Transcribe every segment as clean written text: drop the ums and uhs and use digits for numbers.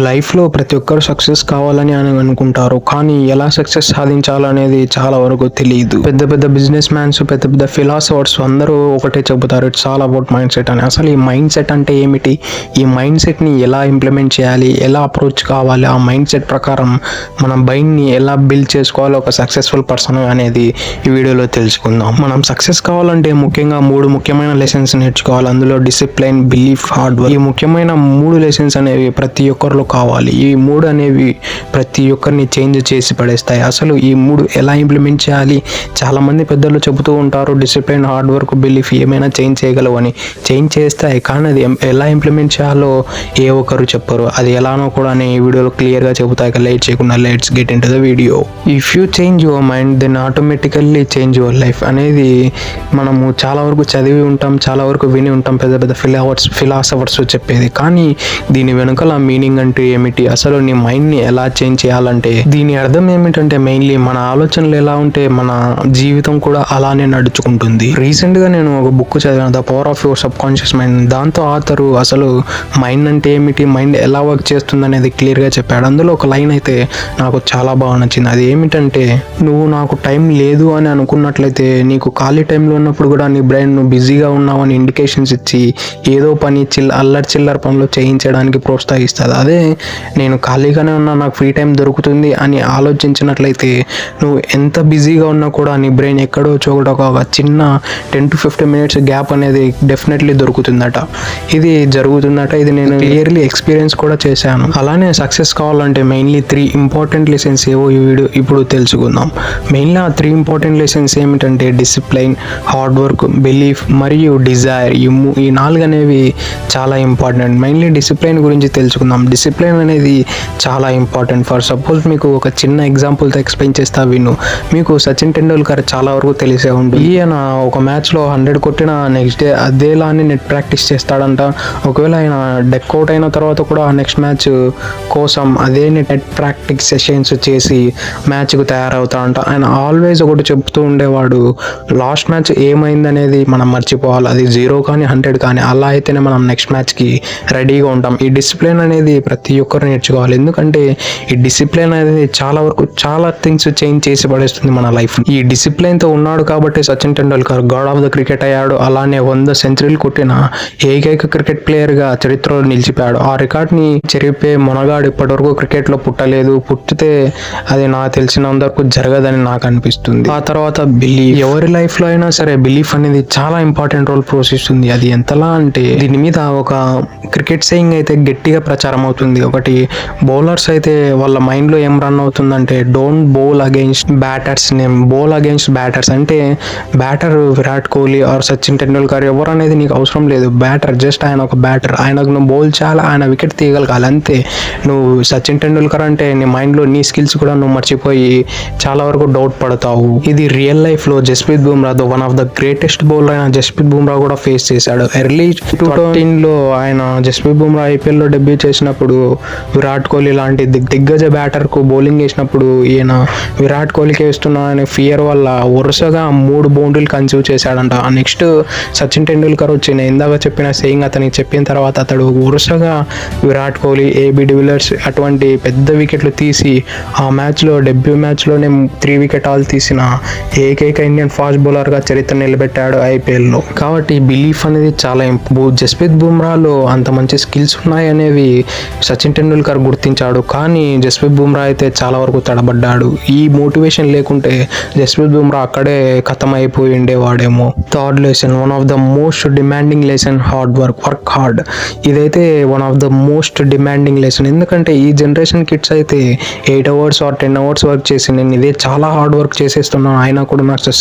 లైఫ్లో ప్రతి ఒక్కరు సక్సెస్ కావాలని అనుకుంటారు, కానీ ఎలా సక్సెస్ సాధించాలనేది చాలా వరకు తెలియదు. పెద్ద పెద్ద బిజినెస్ మ్యాన్స్, పెద్ద పెద్ద ఫిలాసఫర్స్ అందరూ ఒకటే చెబుతారు, it's all about mind set అని. అసలు ఈ మైండ్ సెట్ అంటే ఏమిటి, ఈ మైండ్ సెట్ని ఎలా ఇంప్లిమెంట్ చేయాలి, ఎలా అప్రోచ్ కావాలి, ఆ మైండ్ సెట్ ప్రకారం మన మైండ్ని ఎలా బిల్డ్ చేసుకోవాలి ఒక సక్సెస్ఫుల్ పర్సన్ అనేది ఈ వీడియోలో తెలుసుకుందాం. మనం సక్సెస్ కావాలంటే ముఖ్యంగా 3 ముఖ్యమైన లెసన్స్ నేర్చుకోవాలి. అందులో డిసిప్లైన్, బిలీఫ్, హార్డ్ వర్క్. ఈ ముఖ్యమైన 3 లెసన్స్ అనేవి ప్రతి ఒక్కరిలో కావాలి. ఈ 3 అనేవి ప్రతి ఒక్కరిని చేంజ్ చేసి పడేస్తాయి. అసలు ఈ 3 ఎలా ఇంప్లిమెంట్ చేయాలి? చాలా మంది పెద్దలు చెబుతూ ఉంటారు, డిసిప్లిన్, హార్డ్ వర్క్, బిలీఫ్ ఏమైనా చేంజ్ చేయగలవు అని. చేంజ్ చేస్తాయి, కానీ అది ఎలా ఇంప్లిమెంట్ చేయాలో ఏ ఒక్కరు చెప్పరు. అది ఎలానో కూడా ఈ వీడియోలో క్లియర్గా చెబుతాయి. లేట్ చేయకుండా let's get into the video. If you change your mind then automatically change your life అనేది మనము చాలా వరకు చదివి ఉంటాం, చాలా వరకు విని ఉంటాం, పెద్ద పెద్ద ఫిలాసఫర్స్ చెప్పేది. కానీ దీని వెనుకల మీనింగ్ అంటే ఏమిటి, అసలు నీ మైండ్ని ఎలా చేంజ్ చేయాలంటే దీని అర్థం ఏమిటంటే మెయిన్లీ మన ఆలోచనలు ఎలా ఉంటే మన జీవితం కూడా అలానే నడుచుకుంటుంది. రీసెంట్గా నేను ఒక బుక్ చదివాను, the power of your sub conscious mind. దాంతో ఆథరు అసలు మైండ్ అంటే ఏమిటి, మైండ్ ఎలా వర్క్ చేస్తుంది అనేది క్లియర్గా చెప్పాడు. అందులో ఒక లైన్ అయితే నాకు చాలా బాగా నచ్చింది. అది ఏమిటంటే, నువ్వు నాకు టైం లేదు అని అనుకున్నట్లయితే నీకు ఖాళీ టైంలో ఉన్నప్పుడు కూడా నీ బ్రెయిన్ నువ్వు బిజీగా ఉన్నావని ఇండికేషన్స్ ఇచ్చి ఏదో పని అల్లరి చిల్లర పనులు చేయించడానికి ప్రోత్సహిస్తుంది. అదే నేను ఖాళీగానే ఉన్నా, నాకు ఫ్రీ టైం దొరుకుతుంది అని ఆలోచించినట్లయితే నువ్వు ఎంత బిజీగా ఉన్నా కూడా నీ బ్రెయిన్ ఎక్కడో చోట ఒక చిన్న 10 to 15 minutes గ్యాప్ అనేది డెఫినెట్లీ దొరుకుతుందట. ఇది జరుగుతుందట. ఇది నేను క్లియర్లీ ఎక్స్పీరియన్స్ కూడా చేశాను. అలానే సక్సెస్ కావాలంటే మెయిన్లీ 3 ఇంపార్టెంట్ లెసన్స్ ఏవో ఈ వీడియో ఇప్పుడు తెలుసుకుందాం. మెయిన్లీ ఆ 3 ఇంపార్టెంట్ లెసన్స్ ఏమిటంటే డిసిప్లైన్, హార్డ్ వర్క్, బిలీఫ్ మరియు డిజైర్. ఈ 4 అనేవి చాలా ఇంపార్టెంట్. మెయిన్లీ డిసిప్లైన్ గురించి తెలుసుకుందాం. డిసిప్లిన్ అనేది చాలా ఇంపార్టెంట్. ఫర్ సపోజ్ మీకు ఒక చిన్న ఎగ్జాంపుల్తో ఎక్స్ప్లెయిన్ చేస్తా విను. మీకు సచిన్ టెండూల్కర్ చాలా వరకు తెలిసే ఉంటుంది. ఈయన ఒక మ్యాచ్లో 100 కొట్టిన నెక్స్ట్ డే అదేలానే నెట్ ప్రాక్టీస్ చేస్తాడంట. ఒకవేళ ఆయన డెక్ అవుట్ అయిన తర్వాత కూడా నెక్స్ట్ మ్యాచ్ కోసం అదే నెట్ ప్రాక్టీస్ సెషన్స్ చేసి మ్యాచ్కు తయారవుతాడంట. ఆయన ఆల్వేస్ ఒకటి చెప్తూ ఉండేవాడు, లాస్ట్ మ్యాచ్ ఏమైందనేది మనం మర్చిపోవాలి. అది 0 కానీ 100 కానీ, అలా అయితేనే మనం నెక్స్ట్ మ్యాచ్కి రెడీగా ఉంటాం. ఈ డిసిప్లిన్ అనేది ప్రతి ఒక్కరు నేర్చుకోవాలి. ఎందుకంటే ఈ డిసిప్లిన్ అనేది చాలా వరకు చాలా థింగ్స్ చేంజ్ చేసి పడేస్తుంది మన లైఫ్. ఈ డిసిప్లిన్తో ఉన్నాడు కాబట్టి Sachin Tendulkar God of the cricket అయ్యాడు. అలానే 100 సెంచరీలు కొట్టిన ఏకైక క్రికెట్ ప్లేయర్గా చరిత్రలో నిలిచిపోయాడు. ఆ రికార్డ్ని చెరిపే మొనగాడు ఇప్పటివరకు క్రికెట్లో పుట్టలేదు. పుట్టితే అది నాకు తెలిసినంతవరకు జరగదని నాకు అనిపిస్తుంది. ఆ తర్వాత బిలీఫ్. ఎవరి లైఫ్లో అయినా సరే బిలీఫ్ అనేది చాలా ఇంపార్టెంట్ రోల్ పోషిస్తుంది. అది ఎంతలా అంటే దీని మీద ఒక క్రికెట్ సేయింగ్ అయితే గట్టిగా ప్రచారం అవుతుంది. ఒకటి బౌలర్స్ అయితే వాళ్ళ మైండ్లో ఏం రన్ అవుతుందంటే, don't bowl against batters, name bowl against batters. అంటే బ్యాటర్ విరాట్ కోహ్లీ ఆర్ సచిన్ టెండూల్కర్ ఎవరు అనేది నీకు అవసరం లేదు. బ్యాటర్ జస్ట్ ఆయన ఒక బ్యాటర్. ఆయనకు నువ్వు బౌల్ చేయాలి, ఆయన వికెట్ తీయగలగాలి అంతే. నువ్వు సచిన్ టెండూల్కర్ అంటే నీ మైండ్లో నీ స్కిల్స్ కూడా నువ్వు మర్చిపోయి చాలా వరకు డౌట్ పడతావు. ఇది రియల్ లైఫ్లో Jasprit Bumrah, one of the greatest bowler అయిన జస్ప్రీత్ బుమ్రా కూడా ఫేస్ చేశాడు. ఎర్లీ 2013లో ఆయన జస్ప్రీత్ బుమ్రా ఐపీఎల్లో డెబ్యూ చేసినప్పుడు విరాట్ కోహ్లీ లాంటి దిగ్గజ బ్యాటర్కు బౌలింగ్ వేసినప్పుడు ఈయన విరాట్ కోహ్లీకి వేస్తున్నా అనే ఫియర్ వల్ల వరుసగా 3 బౌండరీలు కన్సీవ్ చేశాడంట. నెక్స్ట్ సచిన్ టెండూల్కర్ వచ్చి నేను ఇందాక చెప్పిన సేయింగ్ అతనికి చెప్పిన తర్వాత అతడు వరుసగా విరాట్ కోహ్లీ, ఏబీ డివిలియర్స్ అటువంటి పెద్ద వికెట్లు తీసి ఆ మ్యాచ్లో డెబ్యూ మ్యాచ్లోనే 3 వికెట్ ఆల్ తీసిన ఏకైక ఇండియన్ ఫాస్ట్ బౌలర్గా చరిత్ర నిలబెట్టాడు ఐపీఎల్లో. కాబట్టి బిలీఫ్ అనేది చాలా జస్ప్రీత్ బుమ్రాలో అంత మంచి స్కిల్స్ ఉన్నాయనేవి సచిన్ టెండూల్కర్ గుర్తించాడు. కానీ జస్ప్రీత్ బుమ్రా అయితే చాలా వరకు తడబడ్డాడు. ఈ మోటివేషన్ లేకుంటే జస్ప్రీత్ బుమ్రా అక్కడే ఖతం అయిపోయి ఉండేవాడేమో. Third lesson, one of the most demanding lesson, hard work. Work hard. ఇదైతే one of the most demanding lesson. ఎందుకంటే ఈ జనరేషన్ కిడ్స్ అయితే 8 hours or 10 hours వర్క్ చేసి నేను ఇదే చాలా హార్డ్ వర్క్ చేసేస్తున్నాను అయినా కూడా నాకు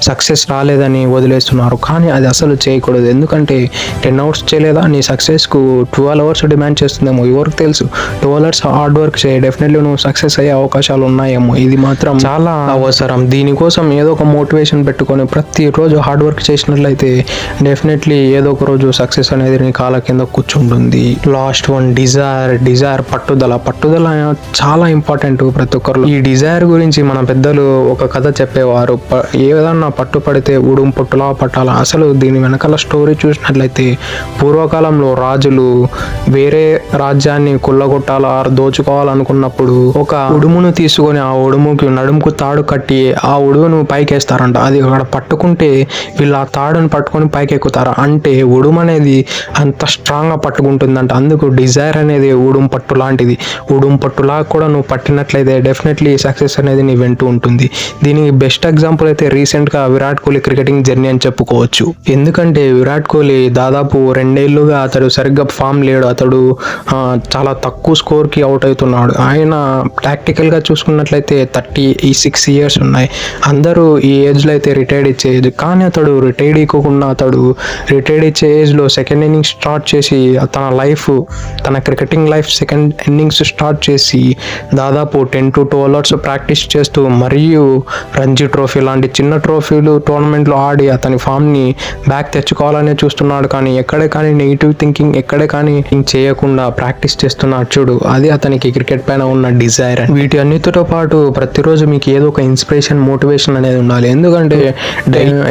సక్సెస్ రాలేదని వదిలేస్తున్నారు. కానీ అది అసలు చేయకూడదు. ఎందుకంటే 10 hours చేయలేదా నీ సక్సెస్కు 12 hours డిమాండ్ చేస్తుందేమో. ఎవరికి తెలుసు, 12 hours హార్డ్ వర్క్ చేయి, డెఫినెట్లీ నువ్వు సక్సెస్ అయ్యే అవకాశాలు ఉన్నాయేమో. ఇది మాత్రం చాలా అవసరం. దీనికోసం ఏదో ఒక మోటివేషన్ పెట్టుకొని ప్రతిరోజు హార్డ్ వర్క్ చేసినట్లయితే డెఫినెట్లీ ఏదో ఒక రోజు సక్సెస్ అనేది నీ కాళ్ళ కింద కూర్చుంటుంది. Last one, desire. పట్టుదల చాలా ఇంపార్టెంట్ ప్రతి ఒక్కరు. ఈ డిజైర్ గురించి మన పెద్దలు ఒక కథ చెప్పేవారు, ఏదన్నా పట్టు పడితే ఉడుం పొట్టులా పట్టాల. అసలు దీని వెనకాల స్టోరీ చూసినట్లయితే పూర్వకాలంలో రాజులు వేరే రాజ్యాన్ని కొల్లగొట్టాలా దోచుకోవాలనుకున్నప్పుడు ఒక ఉడుమును తీసుకొని ఆ ఉడుముకి నడుముకు తాడు కట్టి ఆ ఉడుమును పైకేస్తారంట. అది అక్కడ పట్టుకుంటే వీళ్ళు ఆ తాడును పట్టుకొని పైకి ఎక్కుతారు. అంటే ఉడుము అనేది అంత స్ట్రాంగ్ గా పట్టుకుంటుందంట. అందుకు డిజైర్ అనేది ఉడుము పట్టు లాంటిది. ఉడుము పట్టులా కూడా నువ్వు పట్టినట్లయితే డెఫినెట్లీ సక్సెస్ అనేది నీ వెంటూ ఉంటుంది. దీనికి బెస్ట్ ఎగ్జాంపుల్ అయితే రీసెంట్ గా విరాట్ కోహ్లీ క్రికెటింగ్ జర్నీ అని చెప్పుకోవచ్చు. ఎందుకంటే విరాట్ కోహ్లీ దాదాపు 2 ఏళ్లుగా అతడు సరిగ్గా ఫామ్ లేడు. అతడు చాలా తక్కువ స్కోర్ కి అవుట్ అవుతున్నాడు. ఆయన టాక్టికల్ గా చూసుకున్నట్లయితే 36 ఇయర్స్ ఉన్నాయి. అందరూ ఈ ఏజ్ లో అయితే రిటైర్డ్ ఇచ్చే ఏజ్, కానీ అతడు రిటైర్డ్ ఇవ్వకుండా అతడు రిటైర్డ్ ఇచ్చే ఏజ్ లో సెకండ్ ఇన్నింగ్స్ స్టార్ట్ చేసి తన cricketing life second innings start చేసి దాదాపు 10 to 12 అవర్స్ ప్రాక్టీస్ చేస్తూ మరియు రంజీ ట్రోఫీ లాంటి చిన్న ట్రోఫీలు టోర్నమెంట్లో ఆడి అతని ఫామ్ని బ్యాక్ తెచ్చుకోవాలనే చూస్తున్నాడు. కానీ ఎక్కడే కానీ నెగిటివ్ థింకింగ్ ఎక్కడే కానీ చేయకుండా ప్రాక్టీస్ చేస్తున్నాడు చూడు, అది అతనికి క్రికెట్ పైన ఉన్న డిజైర్. వీటి అన్నిటితో పాటు ప్రతిరోజు మీకు ఏదో ఒక ఇన్స్పిరేషన్ మోటివేషన్ అనేది ఉండాలి. ఎందుకంటే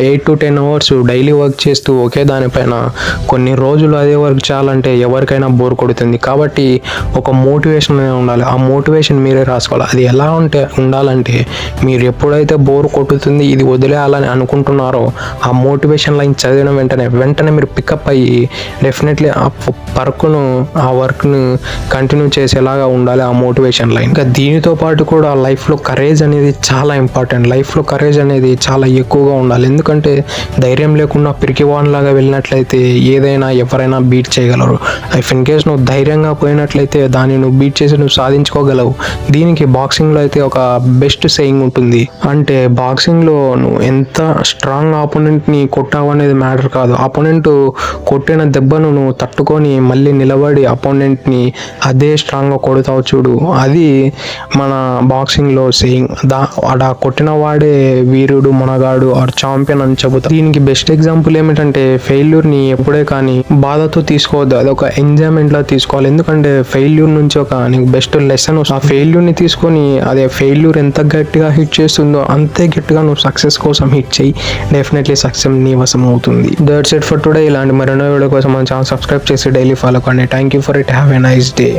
8 to 10 అవర్స్ డైలీ వర్క్ చేస్తూ ఒకే దానిపైన కొన్ని రోజులు అదే వర్క్ చేయాలంటే ఎవరికైనా బోర్ కొడుతుంది. కాబట్టి ఒక మోటివేషన్ అనేది ఉండాలి. ఆ మోటివేషన్ మీరే రాసుకోవాలి. అది ఎలా ఉండాలంటే మీరు ఎప్పుడైతే బోర్ కొట్టుతుంది ఇది వదిలేయాలని అనుకుంటున్నారో ఆ మోటివేషన్ లైన్ చదివిన వెంటనే మీరు పికప్ అయ్యి డెఫినెట్లీ ఆ వర్క్ను కంటిన్యూ చేసేలాగా ఉండాలి ఆ మోటివేషన్ లైన్. ఇంకా దీనితో పాటు కూడా లైఫ్లో కరేజ్ అనేది చాలా ఇంపార్టెంట్. లైఫ్లో కరేజ్ అనేది చాలా ఎక్కువగా ఉండాలి. ఎందుకంటే ధైర్యం లేకుండా పిరికివాన్ లాగా వెళ్ళినట్లయితే ఏదైనా ఎవరైనా బీట్ చేయగలరు. ఇఫ్ ఇన్ కేస్ నువ్వు ధైర్యంగా పోయినట్లయితే దాన్ని నువ్వు బీట్ చేసి నువ్వు సాధించుకోగలవు. దీనికి బాక్సింగ్లో అయితే ఒక బెస్ట్ సేయింగ్ ఉంటుంది. అంటే బాక్సింగ్లో నువ్వు ఎంత స్ట్రాంగ్ ఆపోనెంట్ని కొట్టావు అనేది మ్యాటర్ కాదు. ఆపోనెంట్ కొట్టిన దెబ్బను నువ్వు తట్టుకొని మళ్ళీ నిలబడి అపోనెంట్ని అదే స్ట్రాంగ్గా కొడతావు చూడు, అది మన బాక్సింగ్లో సేయింగ్. అలా కొట్టిన వాడే వీరుడు మనగాడు ఆర్ ఛాంపియన్ అని చెబుతారు. దీనికి బెస్ట్ ఎగ్జాంపుల్ ఏమిటంటే ఫెయిల్యూర్ని ఎప్పుడే కానీ బాధతో తీసుకోవద్దు, అది ఒక ఎంజాయ్మెంట్లా తీసుకోవాలి. ఎందుకంటే ఫెయిల్యూర్ నుంచి నీకు బెస్ట్ లెసన్. ఆ ఫెయిల్యూర్ని తీసుకొని అదే ఫెయిల్యూర్ ఎంత గట్టిగా హిట్ చేస్తుందో అంతే గట్టిగా నువ్వు సక్సెస్ కోసం హిట్ చేయి. డెఫినెట్లీ సక్సెస్ నీ వశం అవుతుంది. That's it for today. ఇలాంటి మరెన్నో వీడియో కోసం మన ఛానల్ సబ్స్క్రైబ్ చేసి డైలీ ఫాలో కండి. Thank you for it. Have a nice day.